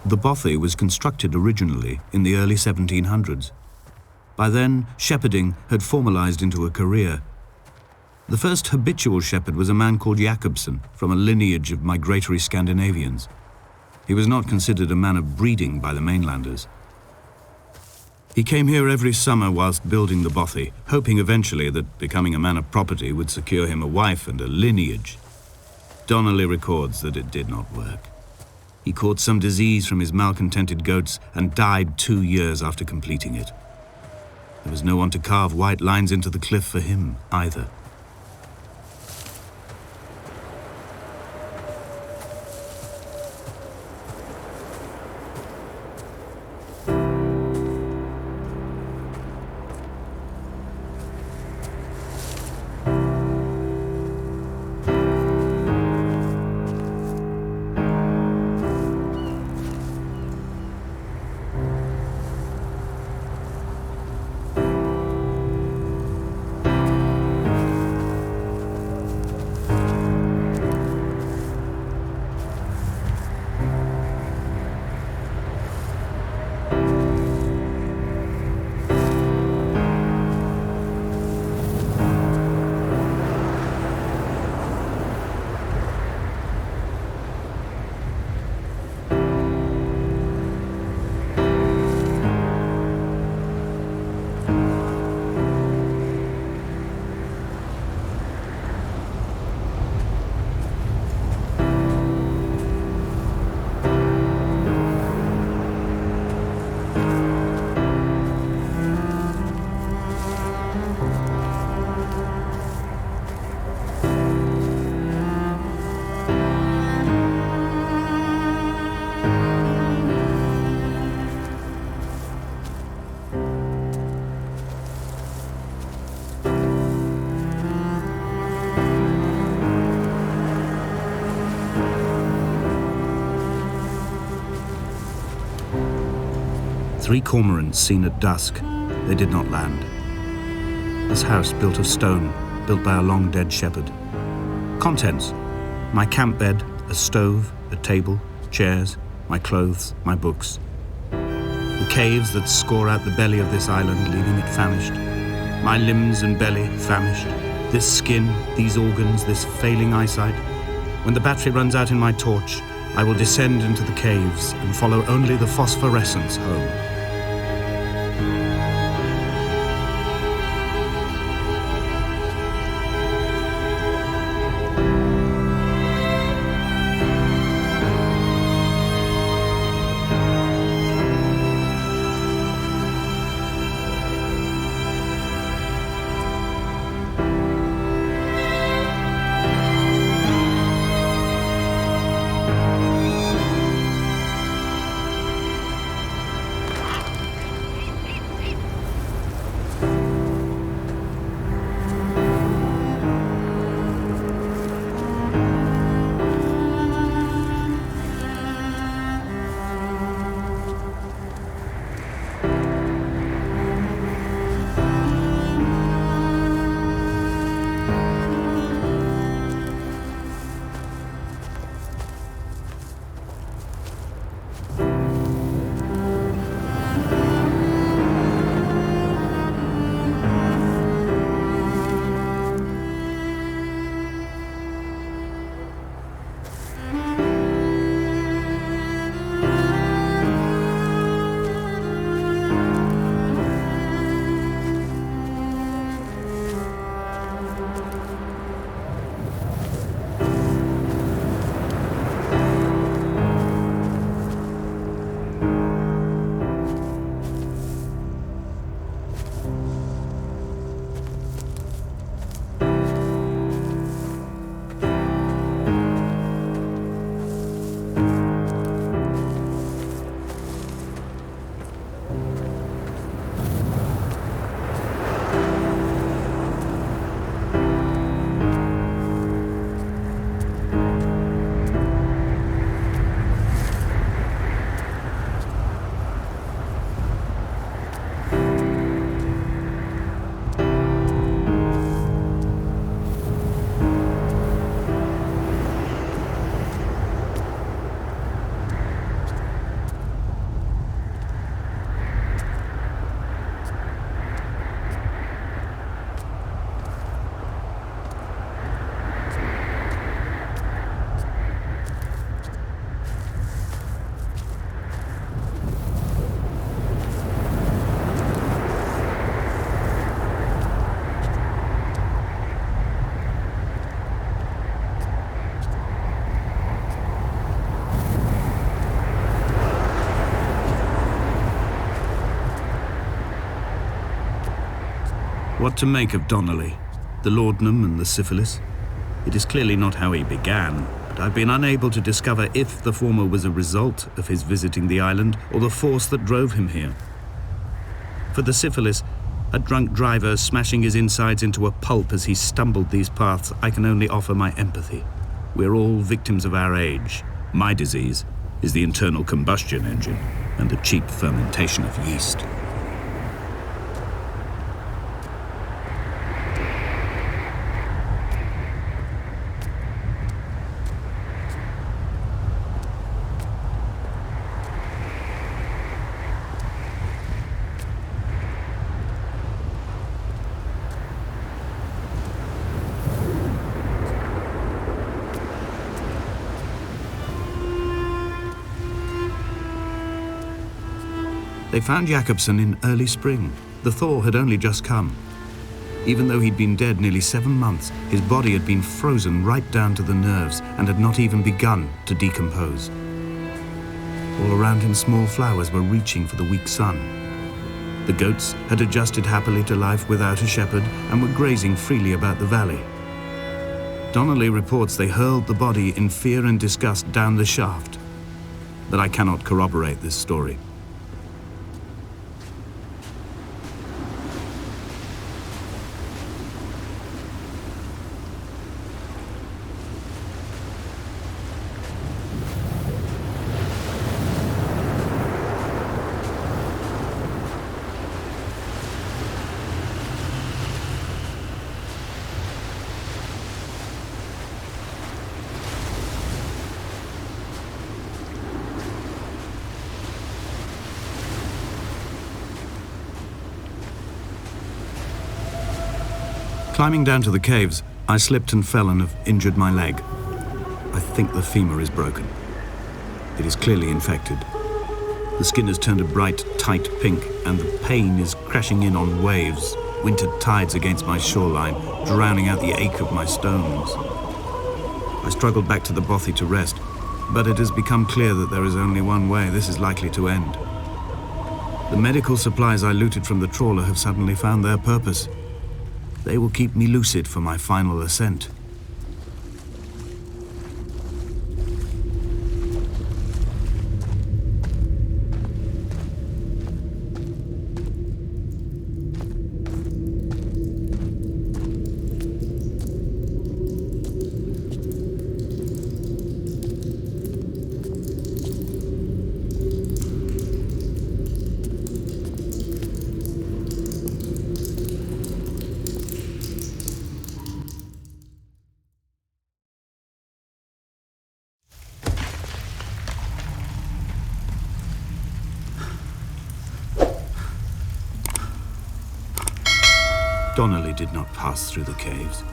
The bothy was constructed originally in the early 1700s. By then, shepherding had formalized into a career. The first habitual shepherd was a man called Jacobsen, from a lineage of migratory Scandinavians. He was not considered a man of breeding by the mainlanders. He came here every summer whilst building the bothy, hoping eventually that becoming a man of property would secure him a wife and a lineage. Donnelly records that it did not work. He caught some disease from his malcontented goats and died 2 years after completing it. There was no one to carve white lines into the cliff for him either. Three cormorants seen at dusk, they did not land. This house built of stone, built by a long-dead shepherd. Contents: my camp bed, a stove, a table, chairs, my clothes, my books. The caves that score out the belly of this island, leaving it famished. My limbs and belly famished. This skin, these organs, this failing eyesight. When the battery runs out in my torch, I will descend into the caves and follow only the phosphorescence home. What to make of Donnelly, the laudanum and the syphilis? It is clearly not how he began, but I've been unable to discover if the former was a result of his visiting the island or the force that drove him here. For the syphilis, a drunk driver smashing his insides into a pulp as he stumbled these paths, I can only offer my empathy. We're all victims of our age. My disease is the internal combustion engine and the cheap fermentation of yeast. They found Jakobsen in early spring. The thaw had only just come. Even though he'd been dead nearly 7 months, his body had been frozen right down to the nerves and had not even begun to decompose. All around him, small flowers were reaching for the weak sun. The goats had adjusted happily to life without a shepherd and were grazing freely about the valley. Donnelly reports they hurled the body in fear and disgust down the shaft, but I cannot corroborate this story. Climbing down to the caves, I slipped and fell and have injured my leg. I think the femur is broken. It is clearly infected. The skin has turned a bright, tight pink, and the pain is crashing in on waves, winter tides against my shoreline, drowning out the ache of my stones. I struggled back to the bothy to rest, but it has become clear that there is only one way this is likely to end. The medical supplies I looted from the trawler have suddenly found their purpose. They will keep me lucid for my final ascent. Donnelly did not pass through the caves.